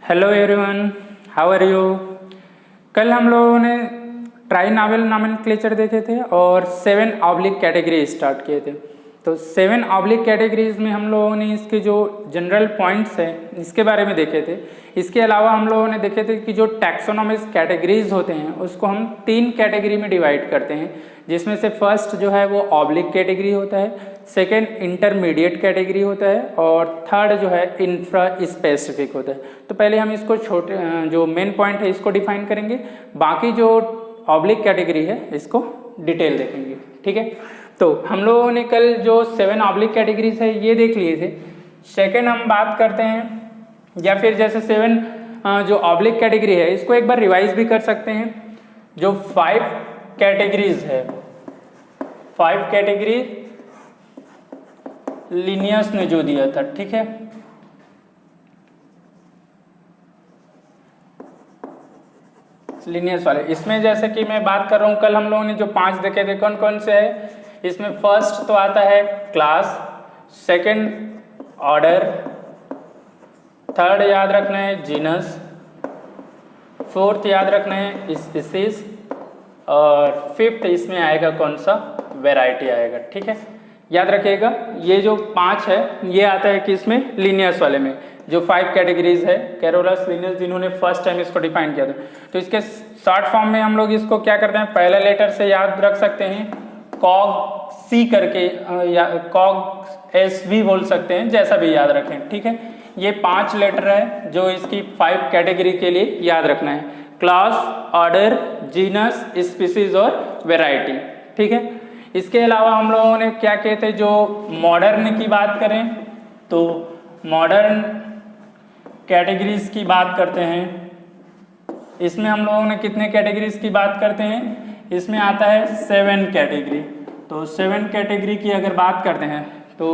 Hello everyone, how are you. कल हम लोगों ने ट्राई नावल नॉमेनक्लेचर देखे थे और 7 ऑब्लिक कैटेगरी स्टार्ट किए थे। तो 7 ऑब्लिक कैटेगरीज में हम लोगों ने इसके जो जनरल पॉइंट्स हैं इसके बारे में देखे थे। इसके अलावा हम लोगों ने देखे थे कि जो टैक्सोनॉमिक कैटेगरीज होते हैं उसको हम 3 कैटेगरी में डिवाइड करते हैं, जिसमें से फर्स्ट जो है वो ऑब्लिक कैटेगरी होता है, सेकेंड इंटरमीडिएट कैटेगरी होता है और थर्ड जो है इंफ्रा स्पेसिफिक होता है। तो पहले हम इसको छोटे जो मेन पॉइंट है इसको डिफाइन करेंगे, बाकी जो ऑब्लिक कैटेगरी है इसको डिटेल देखेंगे। ठीक है, तो हम लोगों ने कल जो 7 ऑब्लिक कैटेगरीज है ये देख लिए थे। सेकेंड हम बात करते हैं, या फिर जैसे 7 जो ऑब्लिक कैटेगरी है इसको एक बार रिवाइज भी कर सकते हैं। जो 5 कैटेगरीज है, 5 कैटेगरी लिनियस ने जो दिया था, ठीक है, लिनियस वाले। इसमें जैसे कि मैं बात कर रहा हूं, कल हम लोगों ने जो 5 देखे थे कौन कौन से है। इसमें फर्स्ट तो आता है क्लास, सेकंड ऑर्डर, थर्ड याद रखना है जीनस, फोर्थ याद रखना है स्पीसीज और फिफ्थ इसमें आएगा कौन सा, वैरायटी आएगा। ठीक है, याद रखिएगा ये जो 5 है ये आता है कि इसमें लिनियस वाले में जो 5 कैटेगरीज है कैरोलस लिनियस, जिन्होंने फर्स्ट टाइम इसको डिफाइन किया था। तो इसके शॉर्ट फॉर्म में हम लोग इसको क्या करते हैं, पहला लेटर से याद रख सकते हैं कॉग सी करके, या कॉग एस भी बोल सकते हैं, जैसा भी याद रखें। ठीक है, ये 5 लेटर है जो इसकी 5 कैटेगरी के लिए याद रखना है, क्लास, ऑर्डर, जीनस, स्पीसीज और वैरायटी। ठीक है, इसके अलावा हम लोगों ने क्या किए थे, जो मॉडर्न की बात करें तो मॉडर्न कैटेगरीज की बात करते हैं। इसमें हम लोगों ने कितने कैटेगरीज की बात करते हैं, इसमें आता है 7 कैटेगरी। तो 7 कैटेगरी की अगर बात करते हैं तो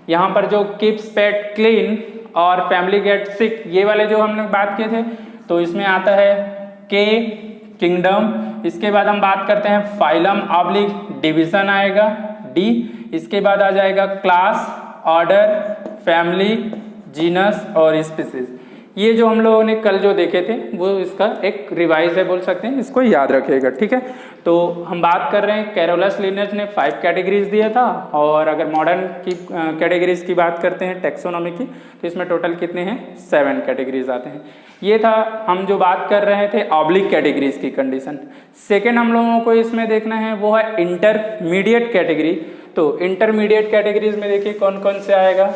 यहाँ पर जो कीप्स पेट क्लीन और फैमिली गेट सिक, ये वाले जो हमने बात किए थे, तो इसमें आता है के किंगडम। इसके बाद हम बात करते हैं फाइलम ऑब्लिक डिवीजन आएगा डी। इसके बाद आ जाएगा क्लास, ऑर्डर, फैमिली, जीनस और स्पीसीज। ये जो हम लोगों ने कल जो देखे थे वो इसका एक रिवाइज है बोल सकते हैं, इसको याद रखिएगा। ठीक है, तो हम बात कर रहे हैं कैरोलस लिनियस ने 5 कैटेगरीज दिया था, और अगर मॉडर्न की कैटेगरीज की बात करते हैं टैक्सोनॉमी की, तो इसमें टोटल कितने हैं, 7 कैटेगरीज आते हैं। ये था हम जो बात कर रहे थे ऑब्लिक कैटेगरीज की कंडीशन। सेकेंड हम लोगों को इसमें देखना है वो है इंटरमीडिएट कैटेगरी। तो इंटरमीडिएट कैटेगरीज में देखिए कौन कौन से आएगा।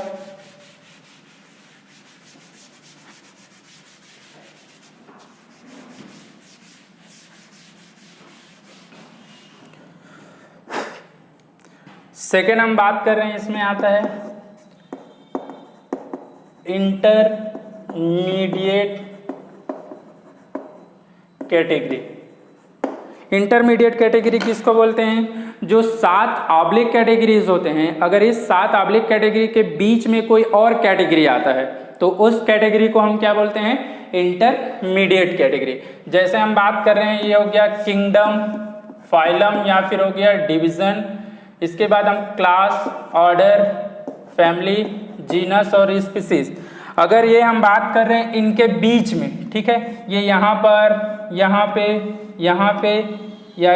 सेकेंड हम बात कर रहे हैं, इसमें आता है इंटरमीडिएट कैटेगरी। इंटरमीडिएट कैटेगरी किसको बोलते हैं, जो 7 ऑब्लिक कैटेगरीज होते हैं, अगर इस 7 ऑब्लिक कैटेगरी के बीच में कोई और कैटेगरी आता है तो उस कैटेगरी को हम क्या बोलते हैं, इंटरमीडिएट कैटेगरी। जैसे हम बात कर रहे हैं, ये हो गया किंगडम, फाइलम या फिर हो गया डिवीजन। इसके बाद हम क्लास, ऑर्डर, फैमिली, जीनस और स्पीसीज। अगर ये हम बात कर रहे हैं इनके बीच में, ठीक है, ये यहाँ पर, यहाँ पे, यहाँ पे या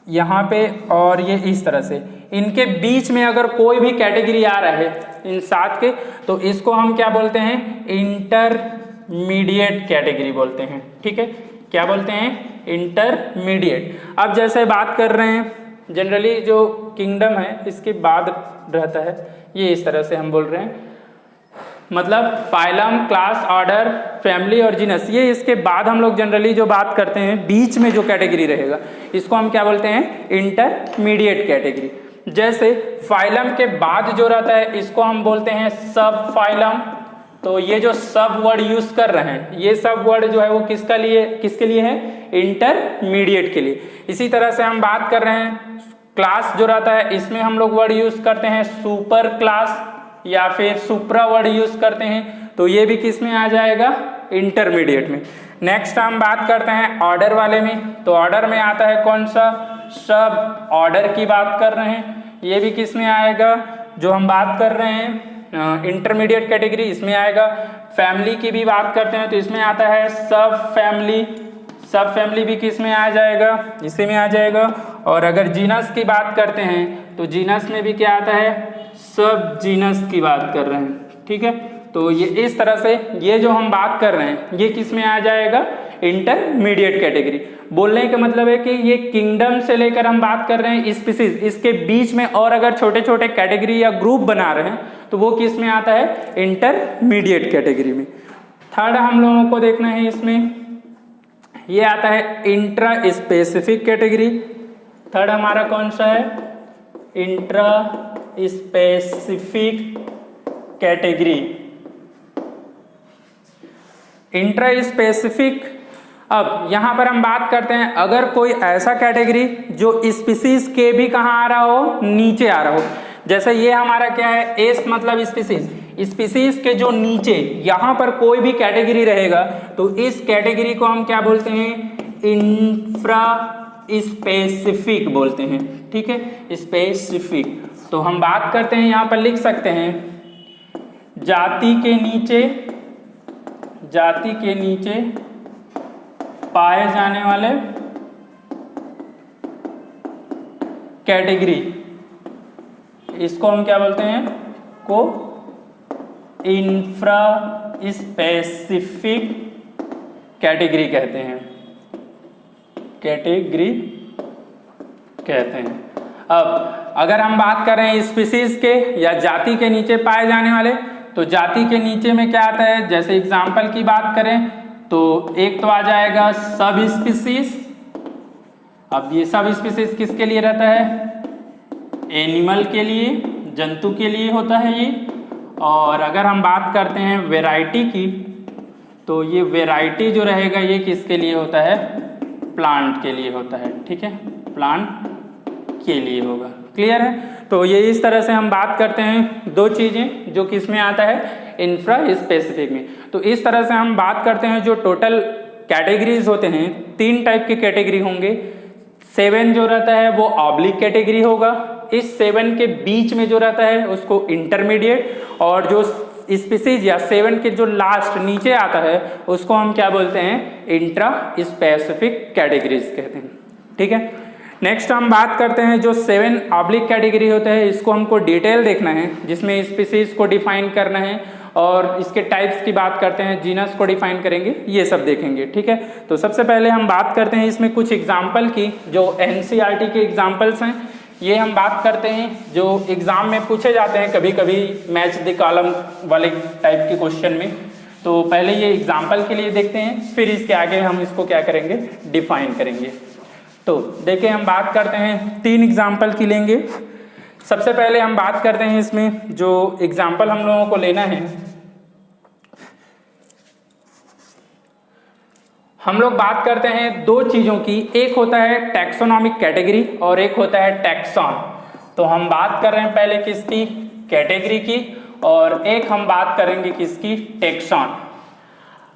यहाँ पे और ये इस तरह से, इनके बीच में अगर कोई भी कैटेगरी आ रहा है इन 7 के, तो इसको हम क्या बोलते हैं, इंटरमीडिएट कैटेगरी बोलते हैं। ठीक है, क्या बोलते हैं, इंटरमीडिएट। अब जैसे बात कर रहे हैं जनरली जो किंगडम है इसके बाद रहता है, ये इस तरह से हम बोल रहे हैं, मतलब फाइलम, क्लास, ऑर्डर, फैमिली और जीनस, ये इसके बाद हम लोग जनरली जो बात करते हैं बीच में जो कैटेगरी रहेगा इसको हम क्या बोलते हैं, इंटरमीडिएट कैटेगरी। जैसे फाइलम के बाद जो रहता है इसको हम बोलते हैं सब फाइलम। तो ये जो सब वर्ड यूज कर रहे हैं, ये सब वर्ड जो है वो किसके लिए है, इंटरमीडिएट के लिए। इसी तरह से हम बात कर रहे हैं क्लास जो रहता है, इसमें हम लोग वर्ड यूज करते हैं सुपर क्लास या फिर सुप्रा वर्ड यूज करते हैं, तो ये भी किस में आ जाएगा, इंटरमीडिएट में। नेक्स्ट हम बात करते हैं ऑर्डर वाले में, तो ऑर्डर में आता है कौन सा, सब ऑर्डर की बात कर रहे हैं, ये भी किस में आएगा, जो हम बात कर रहे हैं इंटरमीडिएट कैटेगरी इसमें आएगा। फैमिली की भी बात करते हैं तो इसमें आता है सब फैमिली, सब फैमिली भी किस में आ जाएगा, इसी में आ जाएगा। और अगर जीनस की बात करते हैं तो जीनस में भी क्या आता है, सब जीनस की बात कर रहे हैं, ठीक है। तो ये इस तरह से ये जो हम बात कर रहे हैं ये किस में आ जाएगा, इंटरमीडिएट कैटेगरी। बोलने का मतलब है कि ये किंगडम से लेकर हम बात कर रहे हैं स्पीसीज, इसके बीच में और अगर छोटे छोटे कैटेगरी या ग्रुप बना रहे हैं तो वो किस में आता है, इंटरमीडिएट कैटेगरी में। थर्ड हम लोगों को देखना है, इसमें ये आता है इंट्रा स्पेसिफिक कैटेगरी। थर्ड हमारा कौन सा है, intra specific category. Intra specific, अब यहां पर हम बात करते हैं अगर कोई ऐसा कैटेगरी जो स्पीसीज के भी कहां आ रहा हो, नीचे आ रहा हो। जैसे ये हमारा क्या है, एस मतलब स्पीसीज, स्पीसीज के जो नीचे यहां पर कोई भी कैटेगरी रहेगा तो इस कैटेगरी को हम क्या बोलते हैं, इंफ्रा स्पेसिफिक बोलते हैं, ठीक है, स्पेसिफिक। तो हम बात करते हैं, यहां पर लिख सकते हैं जाति के नीचे, जाति के नीचे पाए जाने वाले कैटेगरी, इसको हम क्या बोलते हैं, को इंफ्रा स्पेसिफिक कैटेगरी कहते हैं, कैटेगरी कहते हैं। अब अगर हम बात कर रहे हैं स्पीसीज के या जाति के नीचे पाए जाने वाले, तो जाति के नीचे में क्या आता है, जैसे एग्जाम्पल की बात करें तो एक तो आ जाएगा सब स्पीसीज। अब ये सब स्पीसीज किसके लिए रहता है, एनिमल के लिए, जंतु के लिए होता है ये। और अगर हम बात करते हैं वैरायटी की तो ये वैरायटी जो रहेगा ये किसके लिए होता है, प्लांट के लिए होता है, ठीक है, प्लांट के लिए होगा। क्लियर है। तो ये इस तरह से हम बात करते हैं दो चीजें जो किस में आता है, इंफ्रा स्पेसिफिक में। तो इस तरह से हम बात करते हैं जो टोटल कैटेगरीज होते हैं, 3 टाइप के कैटेगरी होंगे। 7 जो रहता है वो ऑब्लिक कैटेगरी होगा, इस 7 के बीच में जो रहता है उसको इंटरमीडिएट, और जो स्पीसीज या 7 के जो लास्ट नीचे आता है उसको हम क्या बोलते हैं, इंट्रा स्पेसिफिक कैटेगरीज कहते हैं, ठीक है। नेक्स्ट हम बात करते हैं जो 7 ऑब्लिक कैटेगरी होते हैं, इसको हमको डिटेल देखना है, जिसमें स्पीसीज को डिफाइन करना है और इसके टाइप्स की बात करते हैं, जीनस को डिफाइन करेंगे, ये सब देखेंगे, ठीक है। तो सबसे पहले हम बात करते हैं इसमें कुछ एग्जाम्पल की, जो एनसीईआरटी के एग्जाम्पल्स हैं, ये हम बात करते हैं जो एग्जाम में पूछे जाते हैं कभी कभी मैच द कॉलम वाले टाइप के क्वेश्चन में। तो पहले ये एग्जाम्पल के लिए देखते हैं, फिर इसके आगे हम इसको क्या करेंगे, डिफाइन करेंगे। तो देखिए हम बात करते हैं 3 एग्जाम्पल की लेंगे। सबसे पहले हम बात करते हैं इसमें जो एग्जाम्पल हम लोगों को लेना है, हम लोग बात करते हैं 2 चीजों की, एक होता है टैक्सोनॉमिक कैटेगरी और एक होता है टैक्सॉन। तो हम बात कर रहे हैं पहले किसकी, कैटेगरी की, और एक हम बात करेंगे किसकी, टैक्सॉन।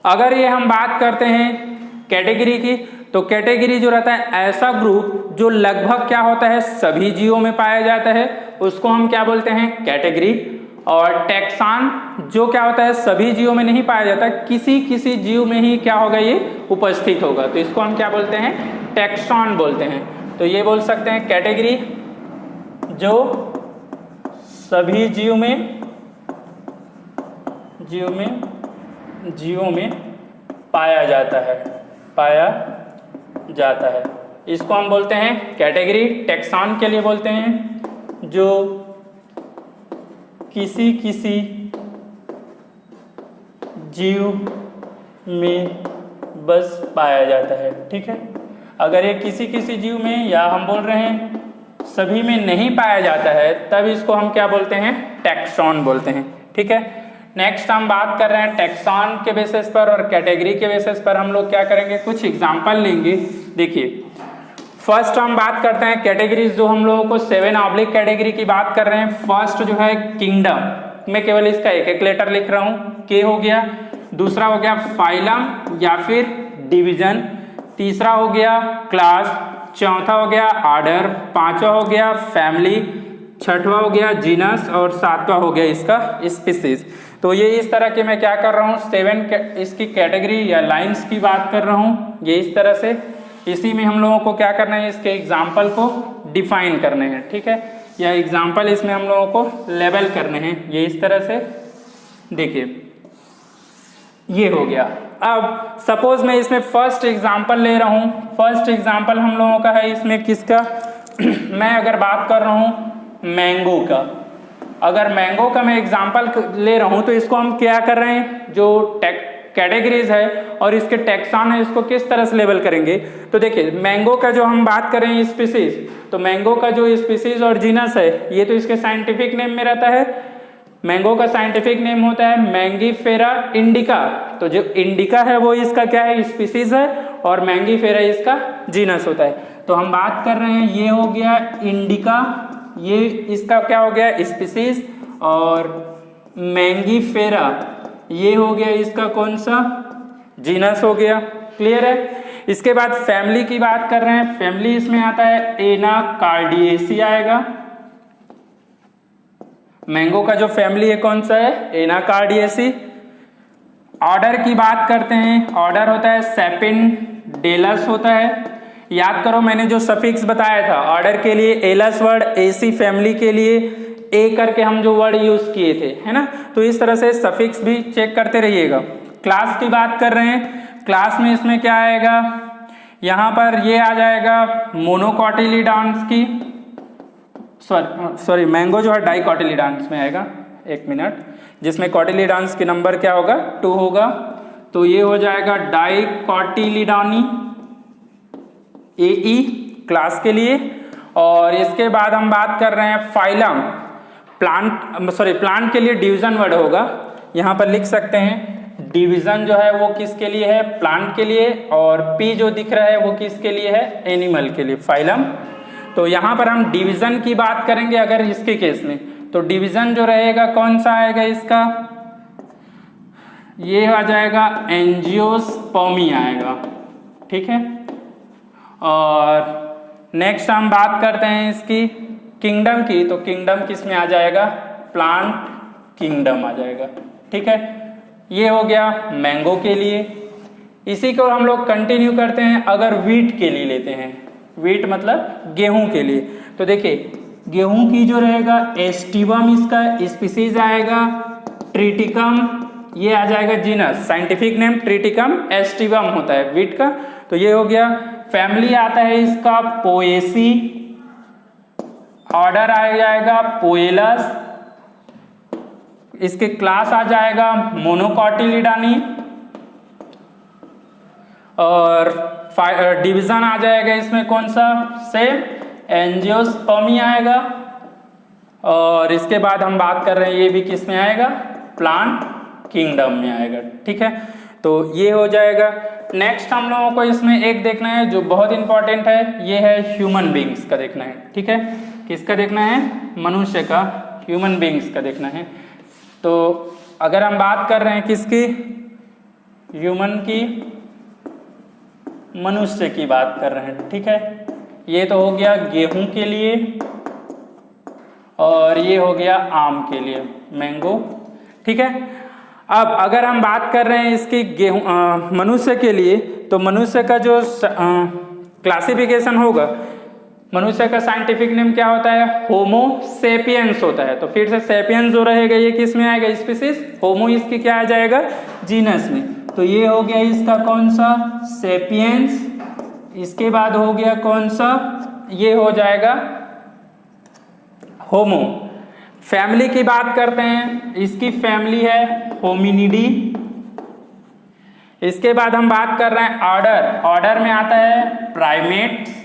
अगर ये हम बात करते हैं कैटेगरी की, तो कैटेगरी जो रहता है ऐसा ग्रुप जो लगभग क्या होता है, सभी जीवों में पाया जाता है, उसको हम क्या बोलते हैं, कैटेगरी। और टैक्सॉन जो क्या होता है, सभी जीवों में नहीं पाया जाता, किसी किसी जीव में ही क्या होगा, ये उपस्थित होगा, तो इसको हम क्या बोलते हैं, टैक्सॉन बोलते हैं। तो ये बोल सकते हैं कैटेगरी जो सभी जीवों में पाया जाता है, इसको हम बोलते हैं कैटेगरी। टैक्सॉन के लिए बोलते हैं जो किसी किसी जीव में बस पाया जाता है, ठीक है। अगर ये किसी किसी जीव में या हम बोल रहे हैं सभी में नहीं पाया जाता है, तब इसको हम क्या बोलते हैं, टैक्सॉन बोलते हैं, ठीक है। नेक्स्ट हम बात कर रहे हैं टैक्सॉन के बेसिस पर और कैटेगरी के बेसिस पर हम लोग क्या करेंगे, कुछ एग्जाम्पल लेंगे। देखिए फर्स्ट हम बात करते हैं कैटेगरीज, जो हम लोगों को 7 ऑब्लिक कैटेगरी की बात कर रहे हैं। फर्स्ट जो है किंगडम, मैं केवल इसका एक लेटर लिख रहा हूँ, के हो गया। दूसरा हो गया फाइलम या फिर डिवीजन। तीसरा हो गया क्लास। चौथा हो गया ऑर्डर। पांचवा हो गया फैमिली। छठवां हो गया जीनस और सातवां हो गया इसका स्पीसीज। तो ये इस तरह के मैं क्या कर रहा हूँ 7 इसकी कैटेगरी या लाइंस की बात कर रहा हूँ, ये इस तरह से। इसी में हम लोगों को क्या करना है, इसके एग्जाम्पल को डिफाइन करने हैं, ठीक है, या एग्जाम्पल इसमें हम लोगों को लेबल करने हैं, ये इस तरह से। देखिए ये हो गया। अब सपोज मैं इसमें फर्स्ट एग्जाम्पल ले रहा हूँ, फर्स्ट एग्जाम्पल हम लोगों का है इसमें किसका मैं अगर बात कर रहा हूँ मैंगो का, अगर मैंगो का मैं एग्जाम्पल ले रहा हूँ तो इसको हम क्या कर रहे हैं, जो कैटेगरीज है और इसके टैक्सॉन है, इसको किस तरह से लेबल करेंगे। तो देखिए मैंगो का जो हम बात करें स्पीसीज, तो मैंगो का जो स्पीसीज और जीनस है ये तो इसके साइंटिफिक नेम में रहता है। मैंगो का साइंटिफिक नेम होता है मैंगीफेरा इंडिका, तो जो इंडिका है वो इसका क्या है, स्पीसीज है, और मैंगीफेरा इसका जीनस होता है। तो हम बात कर रहे हैं, ये हो गया इंडिका, ये इसका क्या हो गया स्पीसीज, और मैंगीफेरा ये हो गया इसका कौन सा, जीनस हो गया। क्लियर है। इसके बाद फैमिली की बात कर रहे हैं, फैमिली इसमें आता है एनाकार्डियेसी आएगा। मैंगो का जो फैमिली है कौन सा है, एनाकार्डियेसी। ऑर्डर की बात करते हैं, ऑर्डर होता है सेपिनडेलस होता है। याद करो मैंने जो सफिक्स बताया था ऑर्डर के लिए एलस वर्ड, एसी फैमिली के लिए ए करके हम जो वर्ड यूज किए थे, है ना। तो इस तरह से सफिक्स भी चेक करते रहिएगा। क्लास की बात कर रहे हैं, क्लास में इसमें क्या आएगा, यहाँ पर ये आ जाएगा मोनोकॉटिलिडॉन्स की, सॉरी मैंगो जो है डाइकॉटिलिडॉन्स में आएगा, एक मिनट, जिसमें कॉटिलिडॉन्स के नंबर क्या होगा 2 होगा, तो ये हो जाएगा डाइकॉटिलिडॉनी एई क्लास के लिए। और इसके बाद हम बात कर रहे हैं फाइलम, प्लांट के लिए डिवीजन वर्ड होगा, यहाँ पर लिख सकते हैं डिवीजन जो है वो किसके लिए है, प्लांट के लिए, और पी जो दिख रहा है वो किसके लिए है, एनिमल के लिए, फाइलम। तो यहाँ पर हम डिवीजन की बात करेंगे अगर इसके केस में, तो डिवीजन जो रहेगा कौन सा आएगा इसका, ये आ जाएगा एंजियोस्पर्मी आएगा, ठीक है। और नेक्स्ट हम बात करते हैं इसकी किंगडम की, तो किंगडम किस में आ जाएगा, प्लांट किंगडम आ जाएगा, ठीक है। ये हो गया मैंगो के लिए। इसी को हम लोग कंटिन्यू करते हैं अगर व्हीट के लिए लेते हैं, व्हीट मतलब गेहूं के लिए। तो देखिए गेहूं की जो रहेगा एस्टिवम इसका स्पीसीज आएगा, ट्रिटिकम ये आ जाएगा genus, scientific name Triticum aestivum होता है व्हीट का। तो ये हो गया। फैमिली आता है इसका पोएसी, ऑर्डर आ जाएगा पोएलस, इसके क्लास आ जाएगा मोनोकॉटिलिडानी, और डिवीजन आ जाएगा इसमें कौन सा, सेम एंजियोस्पर्मी आएगा। और इसके बाद हम बात कर रहे हैं ये भी किस में आएगा, प्लांट किंगडम में आएगा, ठीक है। तो ये हो जाएगा। नेक्स्ट हम लोगों को इसमें एक देखना है जो बहुत इंपॉर्टेंट है, ये है ह्यूमन बींग्स का देखना है, ठीक है। किसका देखना है, मनुष्य का, ह्यूमन बींग्स का देखना है। तो अगर हम बात कर रहे हैं किसकी, ह्यूमन की, मनुष्य की बात कर रहे हैं, ठीक है। ये तो हो गया गेहूं के लिए, और ये हो गया आम के लिए, मैंगो, ठीक है। अब अगर हम बात कर रहे हैं इसकी गेहूं मनुष्य के लिए, तो मनुष्य का जो क्लासिफिकेशन होगा, मनुष्य का साइंटिफिक नेम क्या होता है, होमो सेपियंस होता है। तो फिर से सेपियंस जो रहेगा ये किस में आएगा, स्पीसीज, होमो इसकी क्या आ जाएगा, जीनस में। तो ये हो गया इसका कौन सा, सेपियंस। इसके बाद हो गया कौन सा, ये हो जाएगा होमो। फैमिली की बात करते हैं, इसकी फैमिली है होमिनिडी। इसके बाद हम बात कर रहे हैं ऑर्डर, ऑर्डर में आता है प्राइमेट्स।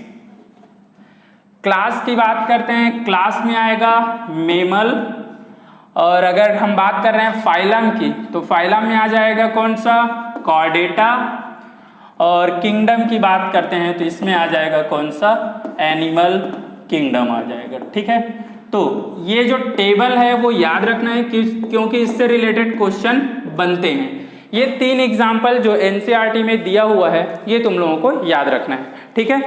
क्लास की बात करते हैं, क्लास में आएगा मेमल। और अगर हम बात कर रहे हैं फाइलम की, तो फाइलम में आ जाएगा कौन सा, कॉर्डेटा। और किंगडम की बात करते हैं तो इसमें आ जाएगा कौन सा, एनिमल किंगडम आ जाएगा, ठीक है। तो ये जो टेबल है वो याद रखना है क्योंकि इससे रिलेटेड क्वेश्चन बनते हैं। ये 3 एग्जाम्पल जो एनसीईआरटी में दिया हुआ है ये तुम लोगों को याद रखना है, ठीक है।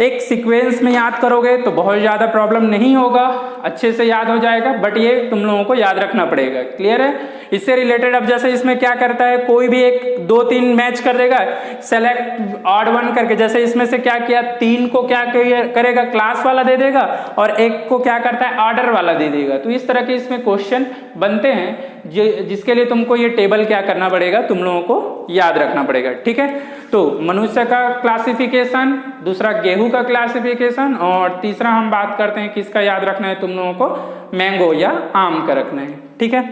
एक सीक्वेंस में याद करोगे तो बहुत ज़्यादा प्रॉब्लम नहीं होगा, अच्छे से याद हो जाएगा, बट ये तुम लोगों को याद रखना पड़ेगा। क्लियर है? इससे रिलेटेड अब जैसे इसमें क्या करता है, कोई भी एक 2-3 मैच कर देगा, सेलेक्ट ऑड वन करके, जैसे इसमें से क्या किया, 3 को क्या करेगा, क्लास वाला दे देगा, और 1 को क्या करता है, ऑर्डर वाला दे देगा। तो इस तरह के इसमें क्वेश्चन बनते हैं जिसके लिए तुमको ये टेबल क्या करना पड़ेगा, तुम लोगों को याद रखना पड़ेगा। ठीक है? तो मनुष्य का क्लासिफिकेशन, दूसरा गेहूं का क्लासिफिकेशन, और तीसरा हम बात करते हैं किसका याद रखना है तुम लोगों को, मैंगो या आम का रखना है। ठीक है?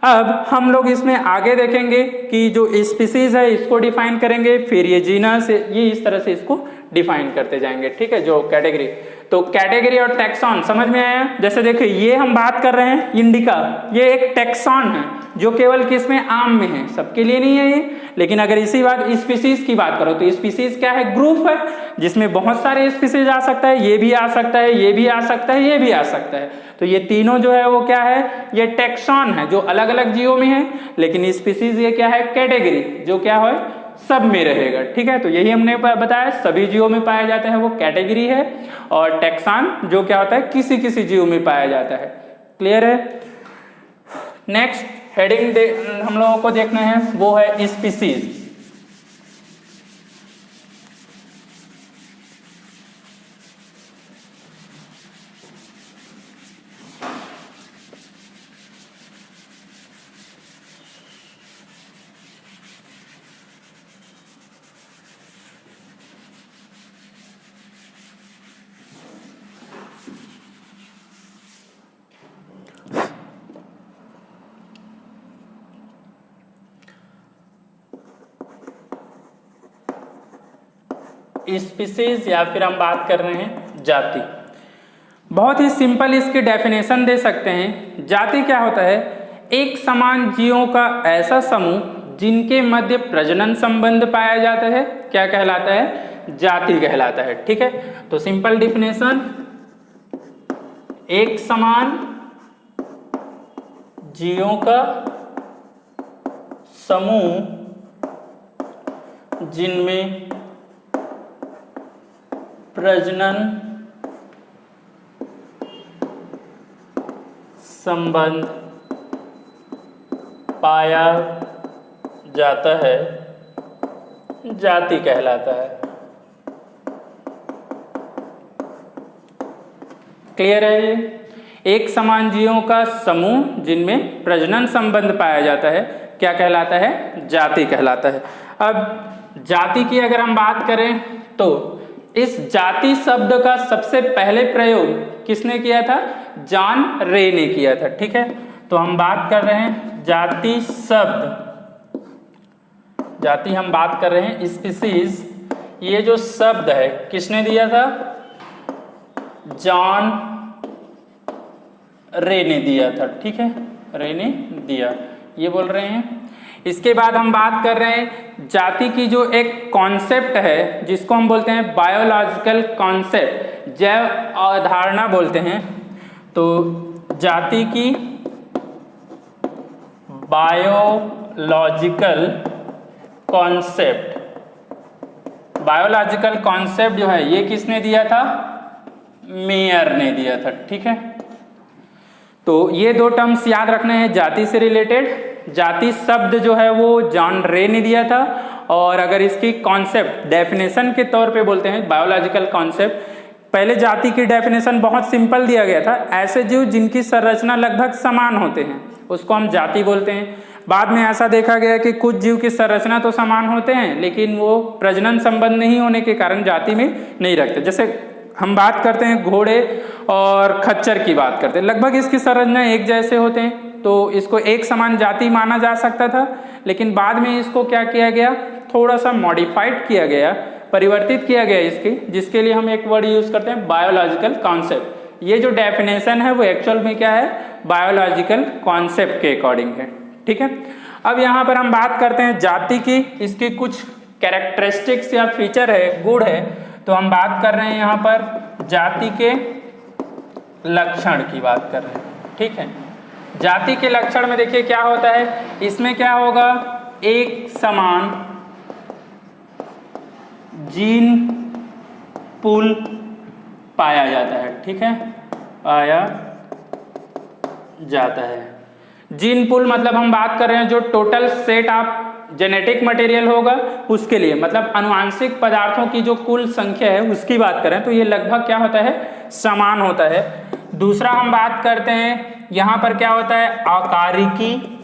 अब हम लोग इसमें आगे देखेंगे कि जो स्पीसीज है इसको डिफाइन करेंगे, फिर ये जीनस, ये इस तरह से इसको डिफाइन करते जाएंगे। ठीक है? जो कैटेगरी, तो कैटेगरी और टैक्सॉन समझ में आया? जैसे देखिए ये हम बात कर रहे हैं इंडिका, ये एक टैक्सॉन है जो केवल किसमें, आम में है, सबके लिए नहीं है ये। लेकिन अगर इसी बात स्पीसीज की बात करो तो स्पीसीज क्या है, ग्रुप है जिसमें बहुत सारे स्पीसीज आ सकता है, ये भी आ सकता है, ये भी आ सकता है, ये भी आ सकता है। तो ये तीनों जो है वो क्या है, ये टैक्सॉन है जो अलग अलग जीवों में है, लेकिन स्पीसीज ये क्या है, कैटेगरी, जो क्या है सब में रहेगा। ठीक है? तो यही हमने बताया, सभी जीवों में पाया जाता है वो कैटेगरी है, और टैक्सॉन जो क्या होता है, किसी किसी जीव में पाया जाता है। क्लियर है? नेक्स्ट हेडिंग हम लोगों को देखना है वो है स्पीसीज। स्पीसीज या फिर हम बात कर रहे हैं जाति। बहुत ही सिंपल इसकी डेफिनेशन दे सकते हैं। जाति क्या होता है, एक समान जीवों का ऐसा समूह जिनके मध्य प्रजनन संबंध पाया जाता है, क्या कहलाता है, जाति कहलाता है। ठीक है? तो सिंपल डेफिनेशन, एक समान जीवों का समूह जिनमें प्रजनन संबंध पाया जाता है, जाति कहलाता है। क्लियर है? ये एक समान जीवों का समूह जिनमें प्रजनन संबंध पाया जाता है, क्या कहलाता है, जाति कहलाता है। अब जाति की अगर हम बात करें तो इस जाति शब्द का सबसे पहले प्रयोग किसने किया था, जॉन रे ने किया था। ठीक है? तो हम बात कर रहे हैं जाति शब्द, जाति हम बात कर रहे हैं स्पीसीज, ये जो शब्द है किसने दिया था, जॉन रे ने दिया था। ठीक है? रे ने दिया, ये बोल रहे हैं। इसके बाद हम बात कर रहे हैं जाति की जो एक कॉन्सेप्ट है जिसको हम बोलते हैं बायोलॉजिकल कॉन्सेप्ट, जैव अवधारणा बोलते हैं। तो जाति की बायोलॉजिकल कॉन्सेप्ट, बायोलॉजिकल कॉन्सेप्ट जो है ये किसने दिया था, मेयर ने दिया था। ठीक है? तो ये दो टर्म्स याद रखने हैं जाति से रिलेटेड। जाति शब्द जो है वो जॉन रे ने दिया था, और अगर इसकी कॉन्सेप्ट डेफिनेशन के तौर पे बोलते हैं बायोलॉजिकल कॉन्सेप्ट, पहले जाति की डेफिनेशन बहुत सिंपल दिया गया था, ऐसे जीव जिनकी संरचना लगभग समान होते हैं उसको हम जाति बोलते हैं। बाद में ऐसा देखा गया कि कुछ जीव की संरचना तो समान होते हैं लेकिन वो प्रजनन संबंध नहीं होने के कारण जाति में नहीं रखते। जैसे हम बात करते हैं घोड़े और खच्चर की बात करते हैं, लगभग इसकी संरचना एक जैसे होते हैं, तो इसको एक समान जाति माना जा सकता था। लेकिन बाद में इसको क्या किया गया, थोड़ा सा मॉडिफाइड किया गया, परिवर्तित किया गया इसकी, जिसके लिए हम एक वर्ड यूज करते हैं बायोलॉजिकल कॉन्सेप्ट। ये जो डेफिनेशन है वो एक्चुअल में क्या है, बायोलॉजिकल कॉन्सेप्ट के अकॉर्डिंग है। ठीक है? अब यहाँ पर हम बात करते हैं जाति की, इसकी कुछ कैरेक्टरिस्टिक्स या फीचर है, गुण है। तो हम बात कर रहे हैं यहाँ पर जाति के लक्षण की बात कर रहे हैं। ठीक है? जाति के लक्षण में देखिए क्या होता है, इसमें क्या होगा, एक समान जीन पुल पाया जाता है, ठीक है, पाया जाता है। जीन पुल मतलब हम बात कर रहे हैं जो total set of genetic material होगा उसके लिए, मतलब आनुवांशिक पदार्थों की जो कुल संख्या है उसकी बात करें तो ये लगभग क्या होता है, समान होता है। दूसरा हम बात करते हैं यहां पर क्या होता है, आकारिकी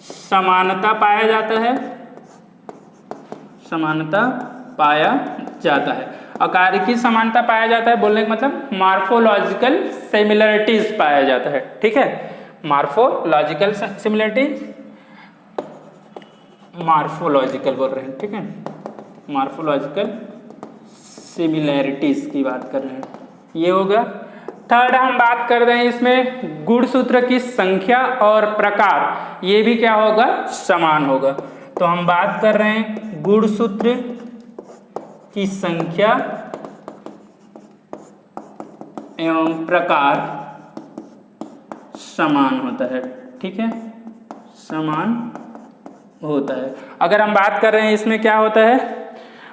समानता पाया जाता है, समानता पाया जाता है। आकारिकी समानता पाया जाता है बोलने का मतलब मार्फोलॉजिकल सिमिलरिटीज पाया जाता है, ठीक है, मार्फोलॉजिकल सिमिलरिटीज, मार्फोलॉजिकल बोल रहे हैं, ठीक है, मार्फोलॉजिकल सिमिलरिटीज की बात कर रहे हैं, ये होगा। थर्ड हम बात कर रहे हैं इसमें गुणसूत्र की संख्या और प्रकार, ये भी क्या होगा, समान होगा। तो हम बात कर रहे हैं गुणसूत्र की संख्या एवं प्रकार समान होता है, ठीक है, समान होता है। अगर हम बात कर रहे हैं इसमें क्या होता है,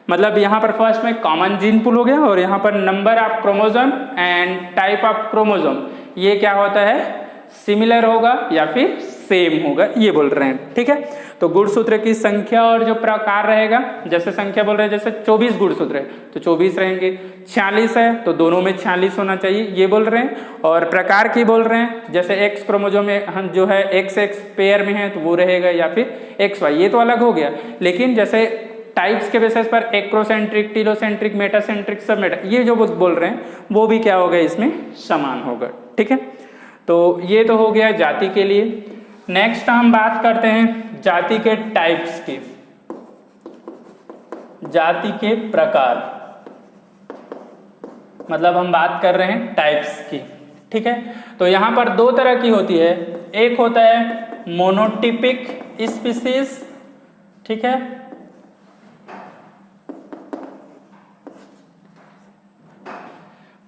मतलब यहाँ पर फर्स्ट में कॉमन जीन पूल हो गया और यहाँ पर number of chromosome and type of chromosome, ये क्या होता है, सिमिलर होगा या फिर सेम होगा, ये बोल रहे हैं, ठीक है। तो गुणसूत्र की संख्या और जो प्रकार रहेगा, जैसे संख्या बोल रहे हैं जैसे 24 गुणसूत्र है तो 24 रहेंगे, 46 है तो दोनों में 46 होना चाहिए, ये बोल रहे हैं। और प्रकार की बोल रहे हैं जैसे एक्स क्रोमोसोम में हम जो है एक्स एक्स पेयर में है तो वो रहेगा, या फिर एक्स वाई, ये तो अलग हो गया। लेकिन जैसे टाइप्स के बेसिस पर एक्रोसेंट्रिक, टीलोसेंट्रिक, मेटासेंट्रिक, सब मेटा, ये जो बोल रहे हैं वो भी क्या होगा, इसमें समान होगा, ठीक है। तो ये तो हो गया जाति के लिए। नेक्स्ट हम बात करते हैं जाति के टाइप्स की, जाति के प्रकार, मतलब हम बात कर रहे हैं टाइप्स की, ठीक है। तो यहां पर दो तरह की होती है, एक होता है मोनोटिपिक स्पीसीज, ठीक है,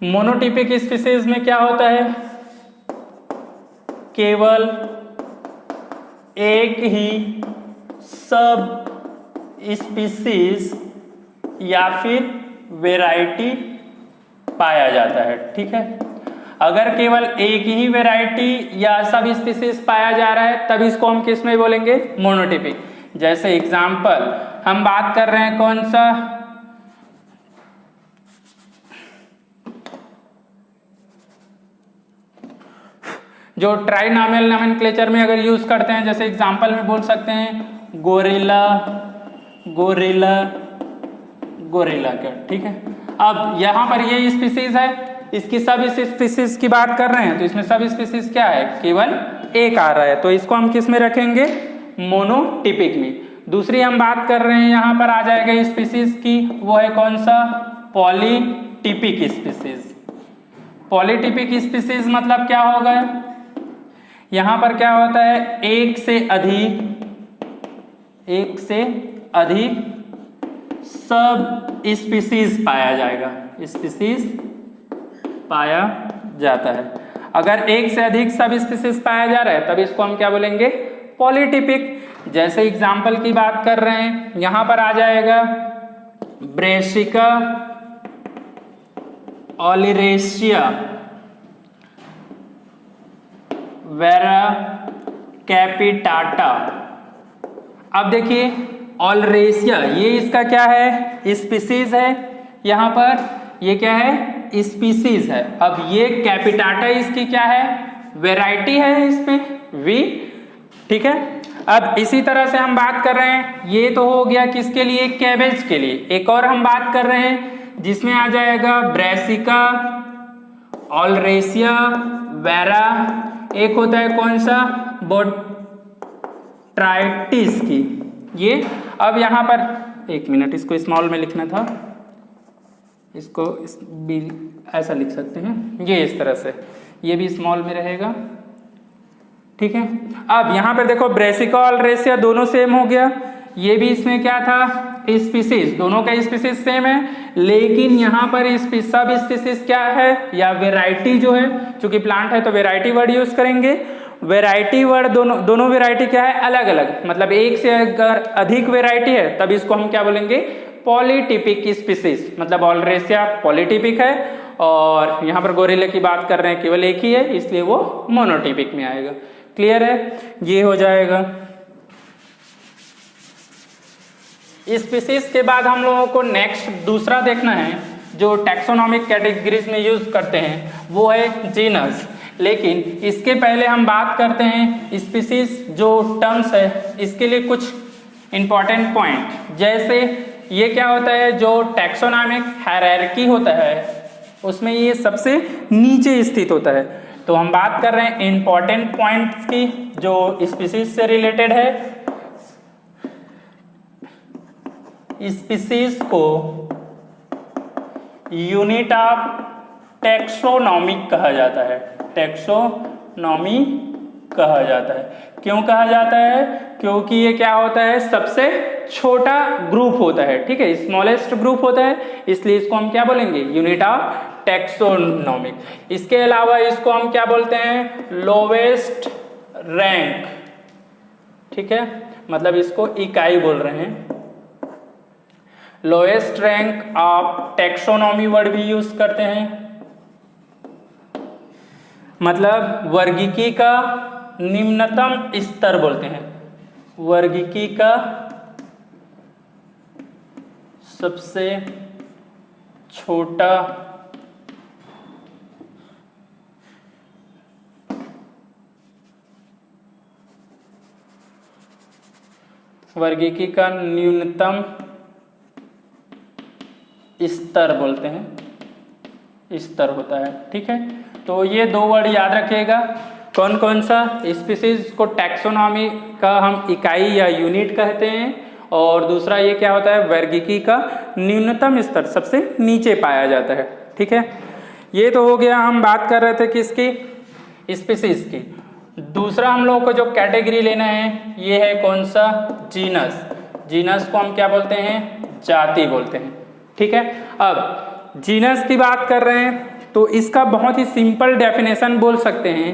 मोनोटिपिक स्पीसीज में क्या होता है, केवल एक ही सब स्पीसीज या फिर वेराइटी पाया जाता है, ठीक है। अगर केवल एक ही वेराइटी या सब स्पीसीज पाया जा रहा है तब इसको हम किस में बोलेंगे, मोनोटिपिक। जैसे एग्जांपल हम बात कर रहे हैं कौन सा, जो ट्राइनॉमियल नोमेनक्लेचर में अगर यूज करते हैं, जैसे एग्जांपल में बोल सकते हैं गोरिल्ला, गोरिल्ला, गोरिल्ला का, ठीक है। अब यहाँ पर ये स्पीसीज है, इसकी सब स्पीसीज की बात कर रहे हैं तो इसमें सब स्पीसीज क्या है, केवल एक आ रहा है, तो इसको हम किस में रखेंगे, मोनोटिपिक में। दूसरी हम बात कर रहे हैं यहाँ पर आ जाएगा स्पीसीज की, वो है कौन सा, पॉलीटिपिक स्पीसीज। पॉलीटिपिक स्पीसीज मतलब क्या होगा, यहां पर क्या होता है, एक से अधिक सब स्पीसीज पाया जाएगा, स्पीसीज पाया जाता है। अगर एक से अधिक सब स्पीसीज पाया जा रहा है तब इसको हम क्या बोलेंगे, पॉलीटिपिक। जैसे एग्जांपल की बात कर रहे हैं, यहां पर आ जाएगा ब्रेसिका ओलिरेशिया, वेरा कैपिटाटा। अब देखिए ओलरेशिया, ये इसका क्या है, स्पीसीज है, यहां पर ये क्या है, स्पीसीज है। अब ये कैपिटाटा इसकी क्या है, वैरायटी है इसमें वी, ठीक है। अब इसी तरह से हम बात कर रहे हैं, ये तो हो गया किसके लिए, कैबेज के लिए। एक और हम बात कर रहे हैं जिसमें आ जाएगा ब्रेसिका ओलरेशिया वेरा, एक होता है कौन सा, बोट्राइटिस की, ये। अब यहां पर एक मिनट, इसको स्मॉल में लिखना था, इसको भी ऐसा लिख सकते हैं, ये इस तरह से, ये भी स्मॉल में रहेगा, ठीक है। अब यहां पर देखो ब्रेसिका ओलरेशिया दोनों सेम हो गया, ये भी इसमें क्या था, स्पीसीज, दोनों का स्पीसीज सेम है, लेकिन यहाँ पर सब स्पीसीज क्या है या वेराइटी जो है, चूंकि प्लांट है तो वेराइटी वर्ड यूज करेंगे। वेराइटी वर्ड दोनों वेराइटी क्या है, अलग अलग, मतलब एक से अगर अधिक वेराइटी है तब इसको हम क्या बोलेंगे, पॉलीटिपिक स्पीसीज, मतलब ऑलरेसिया पॉलीटिपिक है और यहाँ पर गोरिल्ला की बात कर रहे हैं केवल एक ही है, इसलिए वो मोनोटिपिक में आएगा। क्लियर है, ये हो जाएगा। स्पीसीज के बाद हम लोगों को नेक्स्ट दूसरा देखना है जो टैक्सोनॉमिक कैटेगरीज में यूज करते हैं, वो है जीनस। लेकिन इसके पहले हम बात करते हैं स्पीसीज जो टर्म्स है, इसके लिए कुछ इंपॉर्टेंट पॉइंट। जैसे ये क्या होता है, जो टैक्सोनॉमिक हायरार्की होता है उसमें ये सबसे नीचे स्थित होता है। तो हम बात कर रहे हैं इंपॉर्टेंट पॉइंट्स की जो स्पीसीज से रिलेटेड है। स्पीसीज को यूनिट ऑफ टैक्सोनॉमी कहा जाता है, टैक्सोनॉमी कहा जाता है। क्यों कहा जाता है? क्योंकि ये क्या होता है, सबसे छोटा ग्रुप होता है, ठीक है, स्मॉलेस्ट ग्रुप होता है, इसलिए इसको हम क्या बोलेंगे, यूनिट ऑफ टैक्सोनॉमिक। इसके अलावा इसको हम क्या बोलते हैं, लोवेस्ट रैंक, ठीक है, मतलब इसको इकाई बोल रहे हैं। Lowest rank of taxonomy word भी यूज करते हैं, मतलब वर्गीकी का निम्नतम स्तर बोलते हैं, वर्गीकी का सबसे छोटा वर्गीकी का न्यूनतम स्तर बोलते हैं, स्तर होता है, ठीक है। तो ये दो वर्ड याद रखिएगा। कौन कौन सा, स्पीसीज को टैक्सोनॉमी का हम इकाई या यूनिट कहते हैं, और दूसरा ये क्या होता है, वर्गीकी का न्यूनतम स्तर सबसे नीचे पाया जाता है, ठीक है। ये तो हो गया, हम बात कर रहे थे किसकी, स्पीसीज की। दूसरा हम लोगों को जो कैटेगरी लेना है ये है कौन सा, जीनस। जीनस को हम क्या बोलते हैं, जाति बोलते हैं, ठीक है। अब जीनस की बात कर रहे हैं तो इसका बहुत ही सिंपल डेफिनेशन बोल सकते हैं,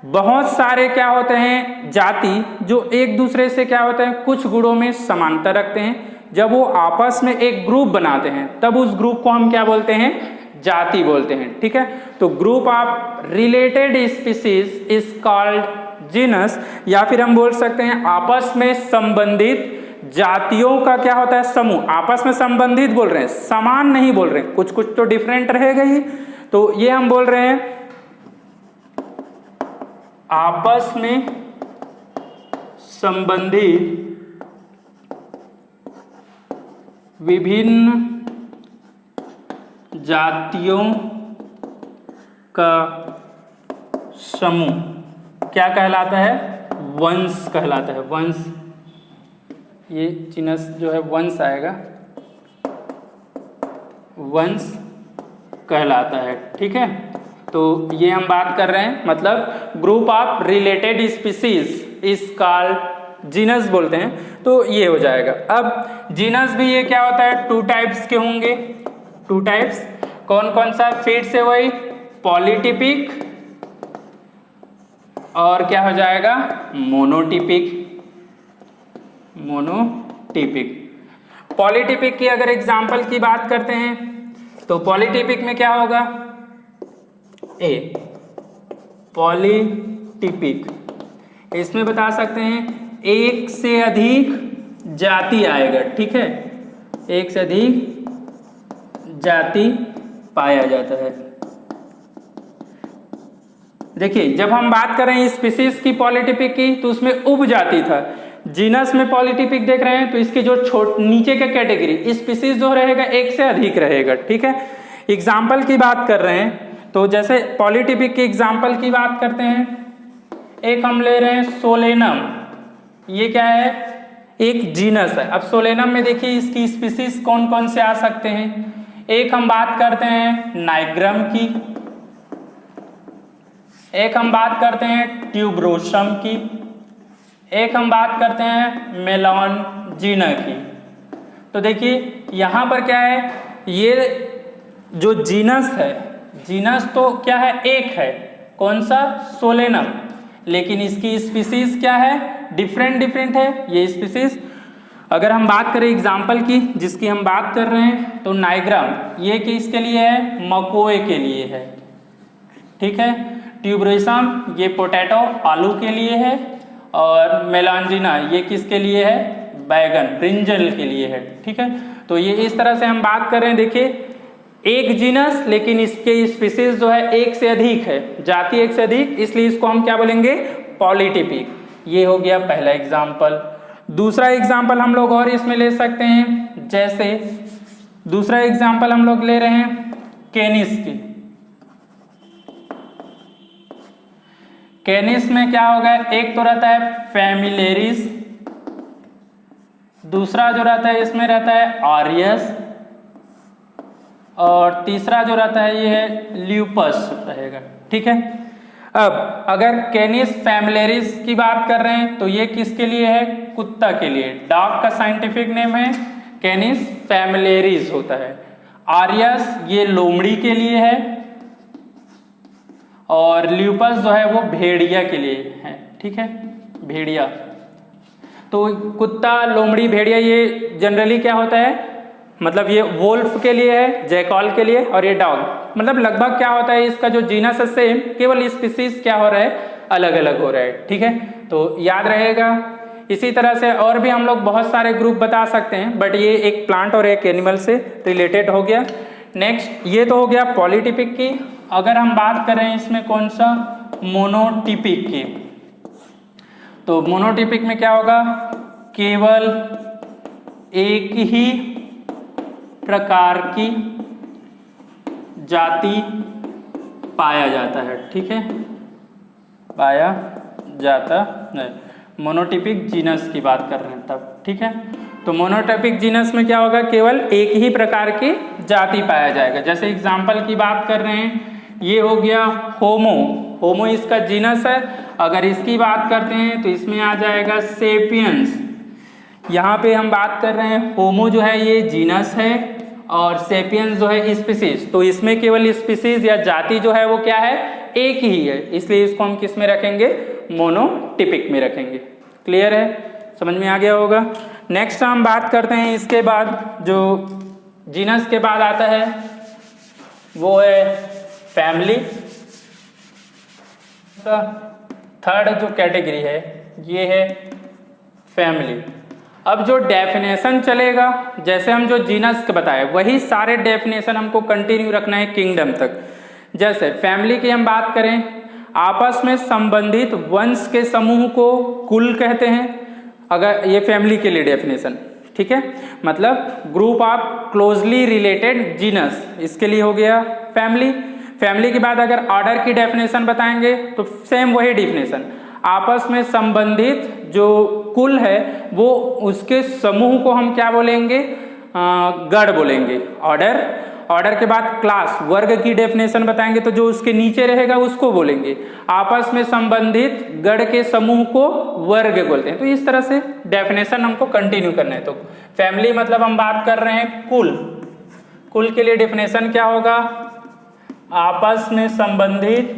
बहुत सारे क्या होते हैं जाति जो एक दूसरे से क्या होते हैं, कुछ गुणों में समानता रखते हैं। जब वो आपस में एक ग्रुप बनाते हैं तब उस ग्रुप को हम क्या बोलते हैं, जाति बोलते हैं, ठीक है। तो group of related species is called genus, या फिर हम बोल सकते हैं आपस में संबंधित जातियों का क्या होता है, समूह। आपस में संबंधित बोल रहे हैं, समान नहीं बोल रहे हैं, कुछ कुछ तो डिफरेंट रहेगा ही। तो ये हम बोल रहे हैं आपस में संबंधित विभिन्न जातियों का समूह क्या कहलाता है, वंश कहलाता है, वंश। ये जीनस जो है वंश आएगा, वंश कहलाता है, ठीक है। तो ये हम बात कर रहे हैं, मतलब group of related species is called genus बोलते हैं। तो ये हो जाएगा। अब जीनस भी ये क्या होता है, टू टाइप्स के होंगे, टू टाइप्स। कौन कौन सा, फिर से वही पॉलीटिपिक और क्या हो जाएगा, मोनोटिपिक। मोनोटिपिक। पॉलीटिपिक की अगर एग्जाम्पल की बात करते हैं तो पॉलीटिपिक में क्या होगा, ए पॉलीटिपिक, इसमें बता सकते हैं एक से अधिक जाति आएगा, ठीक है, एक से अधिक जाति पाया जाता है। देखिए जब हम बात कर रहे हैं स्पीसीज की पॉलीटिपिक की तो उसमें उपजाति था, जीनस में पॉलीटिपिक देख रहे हैं तो इसके जो नीचे के कैटेगरी स्पीसीज जो रहेगा एक से अधिक रहेगा, ठीक है। एग्जाम्पल की बात कर रहे हैं तो जैसे पॉलीटिपिक की एग्जाम्पल की बात करते हैं, एक हम ले रहे हैं सोलेनम, ये क्या है, एक जीनस है। अब सोलेनम में देखिए इसकी स्पीसीज कौन कौन से आ सकते हैं। एक हम बात करते हैं नाइग्रम की, एक हम बात करते हैं ट्यूबरोसम की, एक हम बात करते हैं मेलॉनजीना की। तो देखिए यहाँ पर क्या है, ये जो जीनस है, जीनस तो क्या है, एक है, कौन सा, सोलेनम, लेकिन इसकी स्पीसीज क्या है, डिफरेंट डिफरेंट है ये स्पीसीज। अगर हम बात करें एग्जाम्पल की जिसकी हम बात कर रहे हैं तो नाइग्राम ये किसके लिए है, मकोए के लिए है, ठीक है। ट्यूबरोसम ये पोटैटो आलू के लिए है, और मेलांजिना ये किसके लिए है, बैगन ब्रिंजल के लिए है, ठीक है। तो ये इस तरह से हम बात कर रहे हैं, देखिए एक जीनस लेकिन इसके स्पीसीज जो है एक से अधिक है, जाति एक से अधिक, इसलिए इसको हम क्या बोलेंगे, पॉलीटिपिक। ये हो गया पहला एग्जाम्पल। दूसरा एग्जाम्पल हम लोग और इसमें ले सकते हैं, जैसे दूसरा एग्जाम्पल हम लोग ले रहे हैं कैनिस की। कैनिस में क्या होगा, एक तो रहता है फैमिलेरिस, दूसरा जो रहता है इसमें रहता है आरियस, और तीसरा जो रहता है ये है ल्यूपस रहेगा, ठीक है। अब अगर कैनिस फैमिलेरिस की बात कर रहे हैं तो ये किसके लिए है, कुत्ता के लिए, डॉग का साइंटिफिक नेम है कैनिस फैमिलेरिस होता है। आरियस ये लोमड़ी के लिए है, और ल्यूपस जो है वो भेड़िया के लिए है, ठीक है, भेड़िया। तो कुत्ता, लोमड़ी, भेड़िया ये जनरली क्या होता है, मतलब ये वोल्फ के लिए है, जैकॉल के लिए, और ये डॉग, मतलब लगभग क्या होता है इसका जो जीनस है सेम, केवल स्पीसीज क्या हो रहा है, अलग अलग हो रहा है, ठीक है। तो याद रहेगा। इसी तरह से और भी हम लोग बहुत सारे ग्रुप बता सकते हैं, बट ये एक प्लांट और एक एनिमल से रिलेटेड हो गया। नेक्स्ट ये तो हो गया पॉलीटिपिक की। अगर हम बात करें इसमें कौन सा, मोनोटिपिक की, तो मोनोटिपिक में क्या होगा, केवल एक ही प्रकार की जाति पाया जाता है, ठीक है, पाया जाता है। मोनोटिपिक जीनस की बात कर रहे हैं तब, ठीक है। तो मोनोटिपिक जीनस में क्या होगा, केवल एक ही प्रकार की जाति पाया जाएगा। जैसे एग्जाम्पल की बात कर रहे हैं, ये हो गया होमो, होमो इसका जीनस है। अगर इसकी बात करते हैं तो इसमें आ जाएगा सेपियंस। यहाँ पे हम बात कर रहे हैं होमो जो है ये जीनस है, और सेपियंस जो है स्पीसीज, तो इसमें केवल स्पीसीज या जाति जो है वो क्या है, एक ही है, इसलिए इसको हम किस में रखेंगे, मोनोटिपिक में रखेंगे। क्लियर है, समझ में आ गया होगा। नेक्स्ट हम बात करते हैं, इसके बाद जो जीनस के बाद आता है वो है फैमिली। थर्ड जो कैटेगरी है ये है फैमिली। अब जो डेफिनेशन चलेगा, जैसे हम जो जीनस के बताए वही सारे डेफिनेशन हमको कंटिन्यू रखना है किंगडम तक। जैसे फैमिली की हम बात करें, आपस में संबंधित वंश के समूह को कुल कहते हैं। अगर ये फैमिली के लिए डेफिनेशन, ठीक है, मतलब group of closely related genus, इसके लिए हो गया फैमिली। फैमिली के बाद अगर ऑर्डर की डेफिनेशन बताएंगे तो सेम वही डेफिनेशन, आपस में संबंधित जो कुल है वो उसके समूह को हम क्या बोलेंगे, गण बोलेंगे। ऑर्डर, ऑर्डर के बाद क्लास, वर्ग की डेफिनेशन बताएंगे तो जो उसके नीचे रहेगा उसको बोलेंगे। आपस में संबंधित गण के समूह को वर्ग बोलते हैं। तो इस तरह से डेफिनेशन हमको कंटिन्यू करना है। तो फैमिली मतलब हम बात कर रहे हैं कुल, कुल के लिए डेफिनेशन क्या होगा, आपस में संबंधित,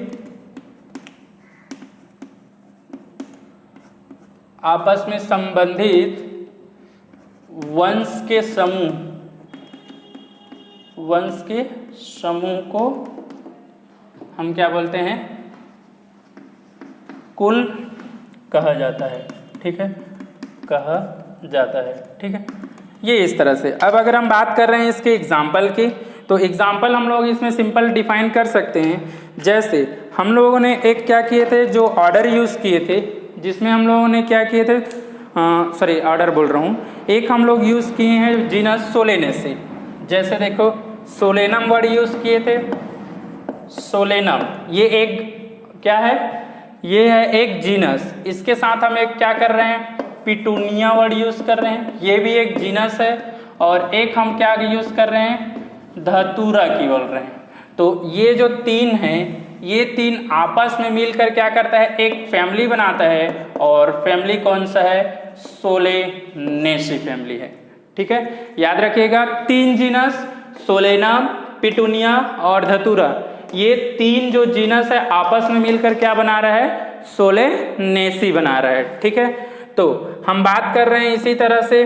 आपस में संबंधित वंश के समूह, वंश के समूह को हम क्या बोलते हैं, कुल कहा जाता है, ठीक है, कहा जाता है, ठीक है। ये इस तरह से। अब अगर हम बात कर रहे हैं इसके एग्जाम्पल की, तो एग्जाम्पल हम लोग इसमें सिंपल डिफाइन कर सकते हैं। जैसे हम लोगों ने एक क्या किए थे, जो ऑर्डर यूज़ किए थे, जिसमें हम लोगों ने क्या किए थे, सॉरी ऑर्डर बोल रहा हूँ, एक हम लोग यूज़ किए हैं जीनस सोलेनेसी। जैसे देखो सोलेनम वर्ड यूज़ किए थे, सोलेनम ये एक क्या है, ये है एक जीनस। इसके साथ हम एक क्या कर रहे हैं, पिटूनिया वर्ड यूज़ कर रहे हैं, ये भी एक जीनस है। और एक हम क्या यूज़ कर रहे हैं, धतूरा की बोल रहे हैं। तो ये जो तीन हैं, ये तीन आपस में मिलकर क्या करता है, एक फैमिली बनाता है। और फैमिली कौन सा है, सोलेनेसी फैमिली है, ठीक है। याद रखिएगा तीन जीनस, सोलेनम, पिटूनिया और धतूरा, ये तीन जो जीनस है आपस में मिलकर क्या बना रहा है, सोलेनेसी बना रहा है, ठीक है। तो हम बात कर रहे हैं इसी तरह से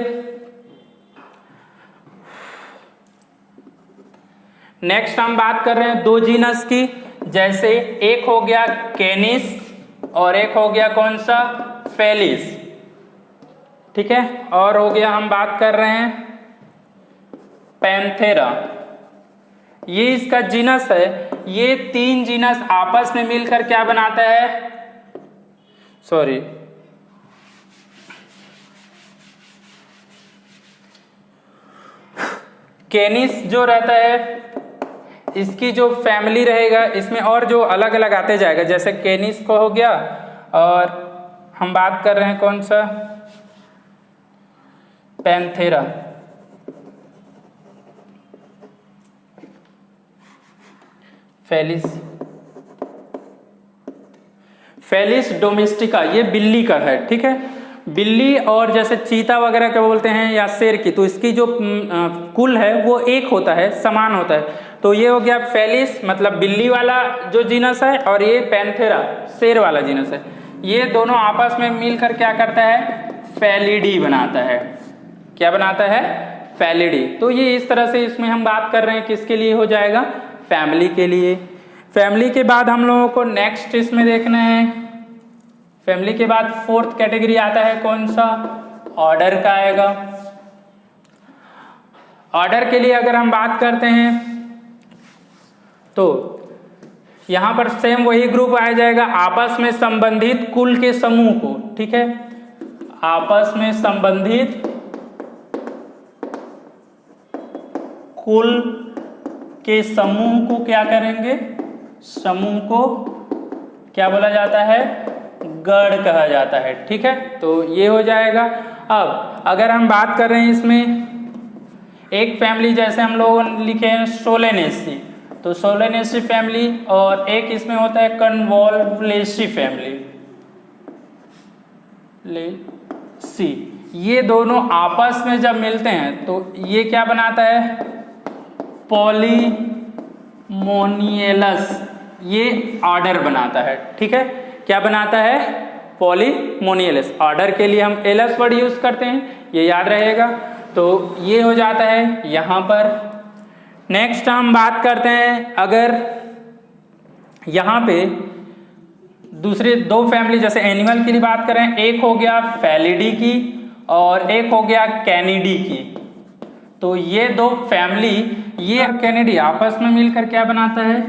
नेक्स्ट हम बात कर रहे हैं दो जीनस की, जैसे एक हो गया कैनिस और एक हो गया कौन सा, फेलिस। ठीक है, और हो गया हम बात कर रहे हैं पैंथेरा, ये इसका जीनस है। ये तीन जीनस आपस में मिलकर क्या बनाता है, सॉरी कैनिस जो रहता है, इसकी जो फैमिली रहेगा इसमें और जो अलग अलग आते जाएगा, जैसे कैनिस को हो गया, और हम बात कर रहे हैं कौन सा, पैंथेरा। फेलिस डोमेस्टिका, ये बिल्ली का है। ठीक है, बिल्ली और जैसे चीता वगैरह क्या बोलते हैं, या शेर की, तो इसकी जो कुल है वो एक होता है, समान होता है। तो ये हो गया फेलिस मतलब बिल्ली वाला जो जीनस है, और ये पैंथेरा शेर वाला जीनस है। ये दोनों आपस में मिलकर क्या करता है, फेलिडी बनाता है। क्या बनाता है, फेलिडी। तो ये इस तरह से इसमें हम बात कर रहे हैं किसके लिए हो जाएगा, फैमिली के लिए। फैमिली के बाद हम लोगों को नेक्स्ट इसमें देखना है, फैमिली के बाद फोर्थ कैटेगरी आता है कौन सा, ऑर्डर का आएगा। ऑर्डर के लिए अगर हम बात करते हैं तो यहां पर सेम वही ग्रुप आ जाएगा, आपस में संबंधित कुल के समूह को। ठीक है, आपस में संबंधित कुल के समूह को क्या करेंगे, समूह को क्या बोला जाता है, गण कहा जाता है। ठीक है, तो ये हो जाएगा। अब अगर हम बात कर रहे हैं इसमें एक फैमिली, जैसे हम लोगों ने लिखे हैं सोलेनेसी, तो सोलेनेसी फैमिली, और एक इसमें होता है कन्वोल्वेसी फैमिली, सी। ये दोनों आपस में जब मिलते हैं तो ये क्या बनाता है, पॉलीमोनियलस, ये ऑर्डर बनाता है। ठीक है, क्या बनाता है, पॉलीमोनियलस। ऑर्डर के लिए हम एलस वर्ड यूज करते हैं, ये याद रहेगा। तो ये हो जाता है यहां पर। नेक्स्ट हम बात करते हैं, अगर यहां पे दूसरे दो फैमिली, जैसे एनिमल की बात करें, एक हो गया फेलिडी की और एक हो गया कैनिडी की। तो ये दो फैमिली, ये कैनिडी आपस में मिलकर क्या बनाता है,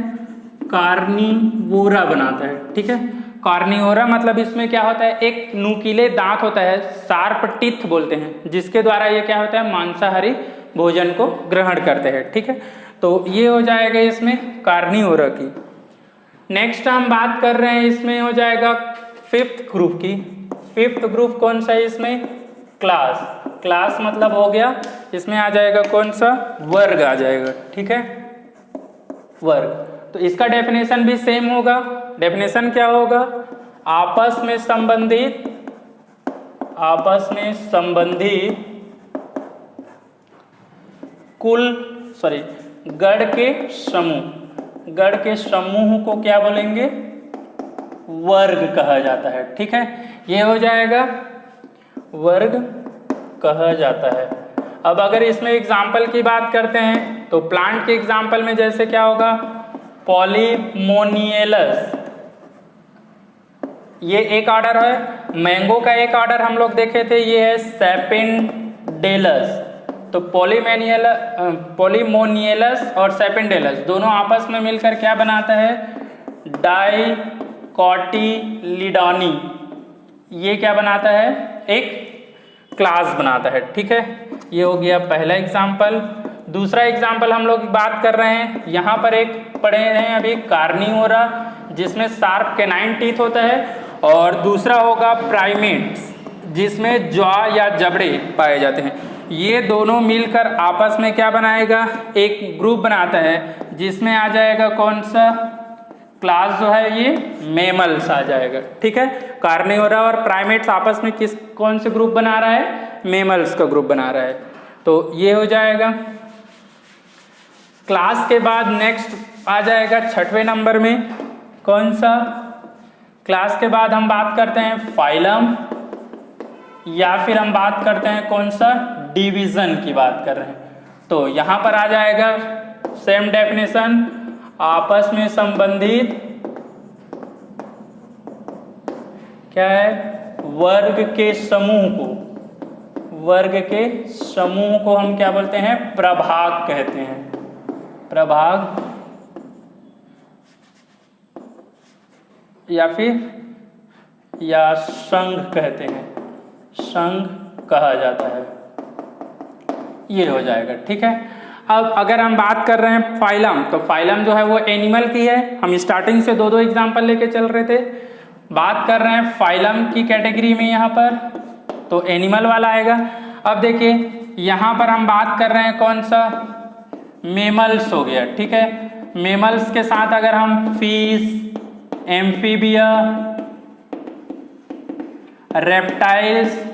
कार्निवोरा बनाता है। ठीक है, कार्निवोरा मतलब इसमें क्या होता है, एक नुकीले दांत होता है, शार्प टीथ बोलते हैं, जिसके द्वारा ये क्या होता है, मांसाहारी भोजन को ग्रहण करते हैं। ठीक है, तो ये हो जाएगा इसमें कार्निवोरा की। नेक्स्ट हम बात कर रहे हैं, इसमें हो जाएगा फिफ्थ ग्रुप की। फिफ्थ ग्रुप कौन सा है इसमें, क्लास। क्लास मतलब हो गया, इसमें आ जाएगा कौन सा, वर्ग आ जाएगा। ठीक है, वर्ग। तो इसका डेफिनेशन भी सेम होगा। डेफिनेशन क्या होगा, आपस में संबंधित गण के समूह। गण के समूह को क्या बोलेंगे, वर्ग कहा जाता है। ठीक है, ये हो जाएगा वर्ग कहा जाता है। अब अगर इसमें एग्जाम्पल की बात करते हैं तो प्लांट के एग्जाम्पल में जैसे क्या होगा, पॉलीमोनियलस, ये एक ऑर्डर है। मैंगो का एक ऑर्डर हम लोग देखे थे, ये है सेपेंडेलस। तो पॉलीमोनियलस और सेपेंडेलस दोनों आपस में मिलकर क्या बनाता है, डाइकोटिलिडॉनी। ये क्या बनाता है, एक क्लास बनाता है। ठीक है, ये हो गया पहला एग्जाम्पल। दूसरा एग्जाम्पल हम लोग बात कर रहे हैं, यहाँ पर एक पढ़े हैं अभी, कार्निवोरा, जिसमें शार्प कैनाइन टीथ होता है, और दूसरा होगा प्राइमेट्स, जिसमें जॉ या जबड़े पाए जाते हैं। ये दोनों मिलकर आपस में क्या बनाएगा, एक ग्रुप बनाता है, जिसमें आ जाएगा कौन सा, क्लास जो है ये मेमल्स आ जाएगा। ठीक है, कार्निवोरा और प्राइमेट्स आपस में कौन से ग्रुप बना रहा है, मेमल्स का ग्रुप बना रहा है। तो ये हो जाएगा। क्लास के बाद नेक्स्ट आ जाएगा छठवें नंबर में कौन सा, क्लास के बाद हम बात करते हैं फाइलम, या फिर हम बात करते हैं कौन सा, डिवीजन की बात कर रहे हैं। तो यहां पर आ जाएगा सेम डेफिनेशन, आपस में संबंधित क्या है, वर्ग के समूह को हम क्या बोलते हैं, प्रभाग कहते हैं, प्रभाग या संघ कहते हैं, संघ कहा जाता है। ये हो जाएगा, ठीक है। अब अगर हम बात कर रहे हैं फाइलम, तो फाइलम जो है वो एनिमल की है। हम स्टार्टिंग से दो एग्जाम्पल लेके चल रहे थे। बात कर रहे हैं फाइलम की कैटेगरी में, यहाँ पर तो एनिमल वाला आएगा। अब देखिए यहाँ पर हम बात कर रहे हैं कौन सा, मेमल्स हो गया, ठीक है। मेमल्स के साथ अगर हम फिश, एम्फीबिया, रेप्टाइल्स,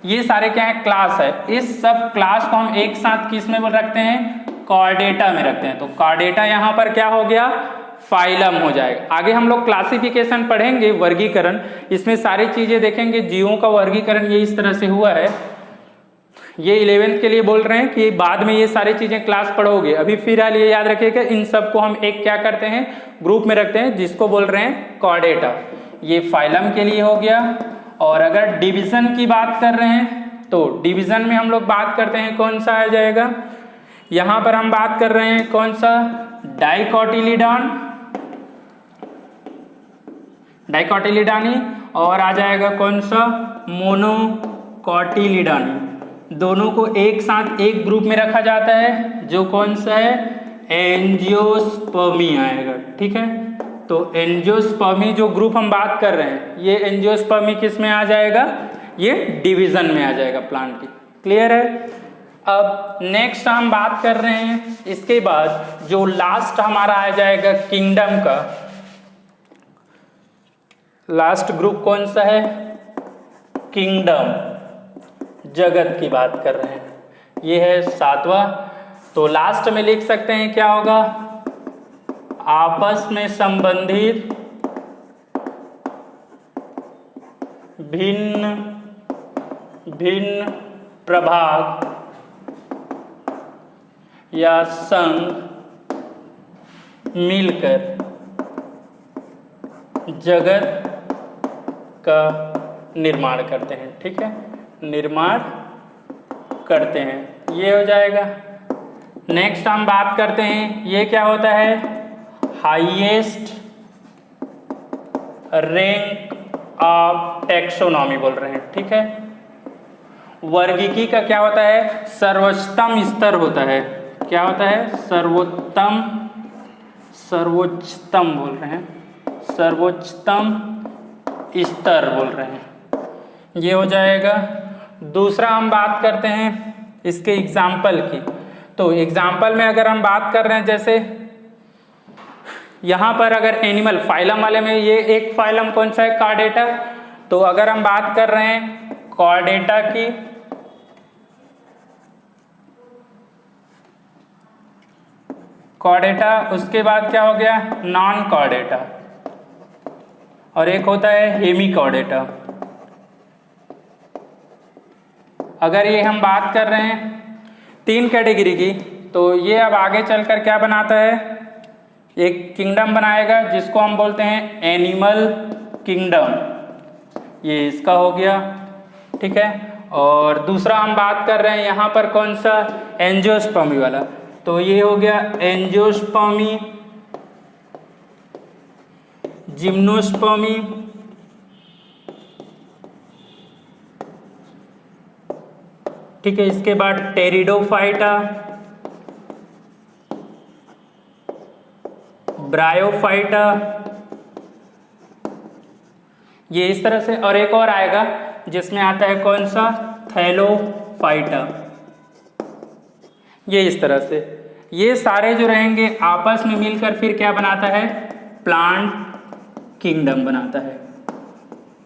ये सारे क्या है, क्लास है। इस सब क्लास को हम एक साथ किस में रखते हैं, कॉर्डेटा में रखते हैं। तो कॉर्डेटा यहाँ पर क्या हो गया, फाइलम हो जाएगा। आगे हम लोग क्लासिफिकेशन पढ़ेंगे, वर्गीकरण, इसमें सारी चीजें देखेंगे। जीवों का वर्गीकरण ये इस तरह से हुआ है। ये 11th के लिए बोल रहे हैं कि बाद में ये सारी चीजें क्लास पढ़ोगे। अभी फिलहाल ये याद रखिएगा, इन सब को हम एक क्या करते हैं, ग्रुप में रखते हैं, जिसको बोल रहे हैं कॉर्डेटा। ये फाइलम के लिए हो गया। और अगर डिवीजन की बात कर रहे हैं तो डिवीजन में हम लोग बात करते हैं कौन सा आ जाएगा, यहां पर हम बात कर रहे हैं कौन सा, डाइकोटिलिडानी, और आ जाएगा कौन सा, मोनोकोटिलिडानी। दोनों को एक साथ एक ग्रुप में रखा जाता है, जो कौन सा है, एंजियोस्पर्मी आएगा, ठीक है। तो एंजियोस्पर्मी जो ग्रुप हम बात कर रहे हैं, ये एंजियोस्पर्मी किस में आ जाएगा, ये डिवीजन में आ जाएगा प्लांट की। क्लियर है। अब नेक्स्ट हम बात कर रहे हैं, इसके बाद जो लास्ट हमारा आ जाएगा किंगडम का, लास्ट ग्रुप कौन सा है, किंगडम, जगत की बात कर रहे हैं, ये है 7वां। तो लास्ट में लिख सकते हैं क्या होगा, आपस में संबंधित भिन्न प्रभाग या संघ मिलकर जगत का निर्माण करते हैं, ठीक है, निर्माण करते हैं, ये हो जाएगा। नेक्स्ट हम बात करते हैं, ये क्या होता है, हाईएस्ट रैंक ऑफ टैक्सोनॉमी बोल रहे हैं, ठीक है। वर्गीकी का क्या होता है, सर्वोच्चतम स्तर होता है, क्या होता है, सर्वोच्चतम बोल रहे हैं, सर्वोच्चतम स्तर बोल रहे हैं, ये हो जाएगा। दूसरा हम बात करते हैं इसके एग्जाम्पल की। तो एग्जाम्पल में अगर हम बात कर रहे हैं, जैसे यहाँ पर अगर एनिमल फाइलम वाले में, ये एक फाइलम कौन सा है, कॉर्डेटा। तो अगर हम बात कर रहे हैं कॉर्डेटा की, कॉर्डेटा, उसके बाद क्या हो गया, नॉन कॉर्डेटा, और एक होता है हेमिकॉर्डेटा। अगर ये हम बात कर रहे हैं 3 कैटेगरी की, तो ये अब आगे चलकर क्या बनाता है, एक किंगडम बनाएगा, जिसको हम बोलते हैं एनिमल किंगडम, ये इसका हो गया, ठीक है। और दूसरा हम बात कर रहे हैं यहाँ पर कौन सा, एंजियोस्पर्मी वाला, तो ये हो गया एंजियोस्पर्मी, जिम्नोस्पर्मी, ठीक है। इसके बाद टेरिडोफाइटा, ब्रायोफाइटा, ये इस तरह से। और एक और आएगा जिसमें आता है कौन सा, थैलोफाइटा, ये इस तरह से। ये सारे जो रहेंगे आपस में मिलकर फिर क्या बनाता है, प्लांट किंगडम बनाता है,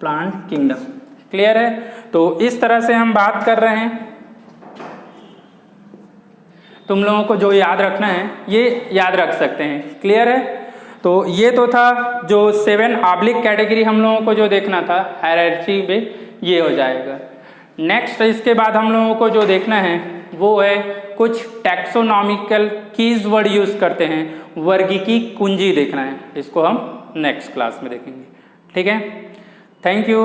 प्लांट किंगडम। क्लियर है। तो इस तरह से हम बात कर रहे हैं। तुम लोगों को जो याद रखना है ये याद रख सकते हैं। क्लियर है। तो ये तो था जो 7 ऑब्लिक कैटेगरी हम लोगों को जो देखना था हायरार्की में, ये हो जाएगा। नेक्स्ट इसके बाद हम लोगों को जो देखना है वो है कुछ टैक्सोनॉमिकल कीज वर्ड यूज करते हैं, वर्गीकी कुंजी देखना है, इसको हम नेक्स्ट क्लास में देखेंगे। ठीक है, थैंक यू।